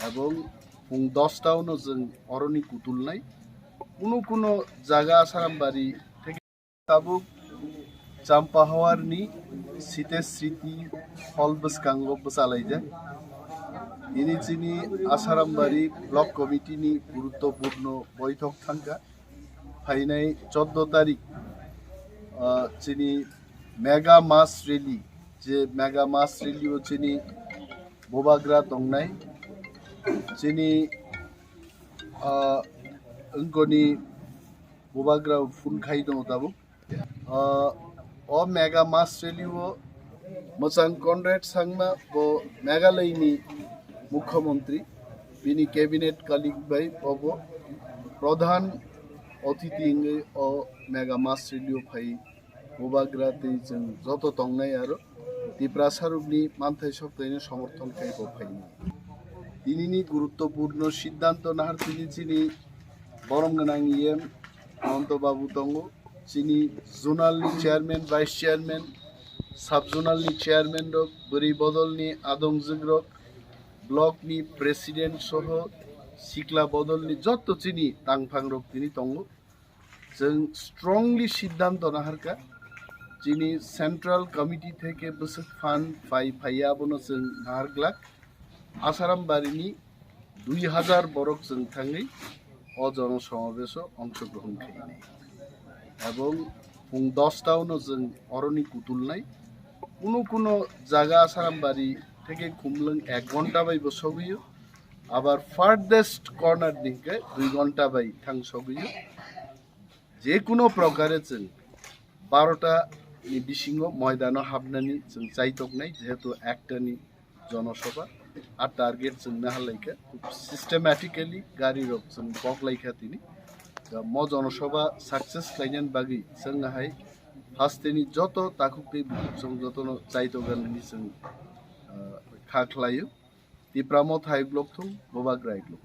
এবং 10টাউনো जों अरनि कुतुलनाय কোনো জায়গা আসারামবাড়ি থেকে তাবুক চাম্পাহাওয়ারনি শীতের স্মৃতি হল বসকাঙ্গ বসালাইজা ইনি চিনি আসারামবাড়ি ব্লক কমিটিনি গুরুত্বপূর্ণ বৈঠক থাকা ফাইনাই 14 তারিখ চিনি মেগা মাস রেলি যে মেগা মাস রেলিও চিনি बोबाग्रा दंनाय चिनी अंगनी बोबाग्रा फुनखाई दं दाबो ओ मेगा मास रेलिओ मोजां कनरेड सांमा बो मेघालयनि मुख्यमंत्री बिनि कैबिनेट कलिग बाय बबो प्रधान अतिथि इंगे ओ मेगा मास रेलिओ फाइ बोबाग्रा ते जों जतो दंनाय आरो তীব্রাসারুবনি মানথাই সপ্তাহে সমর্থন খাইব ফাইনি তিনিনি গুরুত্বপূর্ণ সিদ্ধান্ত নাহার চিনি বরমগানাং ইএম অনন্তবাবু দङ চিনি জোনালনি চেয়ারম্যান ভাইস চেয়ারম্যান সাব জোনালনি চেয়ারম্যান রক বরি বদলনি আদংজोग রক ব্লকনি প্রেসিডেন্ট সহ সিকলা বদলনি যত চিনি তাংফাং রক তিনি দङ जों स्ट्रंगली सिद्धांत नाहारका चिनी सेंट्रल कमिटी থেকে বসক ফান্ড ফাইয়া বনো जों नाहारग्लाक आसारामबारिनि 2000 बरक जों थाङै अ जनसमावेशो अंशग्रहण खालामनाय এবং 10টাউনো जों अरनि कुतुलनाय কোনো জায়গা আসারামবাড়ি থেকে খুমলুং 1 ঘন্টা বাইবো সগিयो আবার ফারদেস্ট কর্নার দিকে 2 ঘন্টা বাই থাং সগিयो যে কোনো প্রকারে जों 12টা বিশিঙ্গ ময়দানো হাবনানি जों চাইতকনাই যেহেতু একটানি জনসভা আর টার্গেট जों নাহালাইকা খুব সিস্টেম্যাটিক্যালি গাড়ি রক जों বকলাইকা তিনি ম জনসভা সাকসেস খাইনান বাগি जों হাই হাস্তেনি যত তাকুকই जों যতনো চাইতগানি जों খাখলাयो তিপ্রামত হাই ব্লক থুম बोबाग्रा ब्लक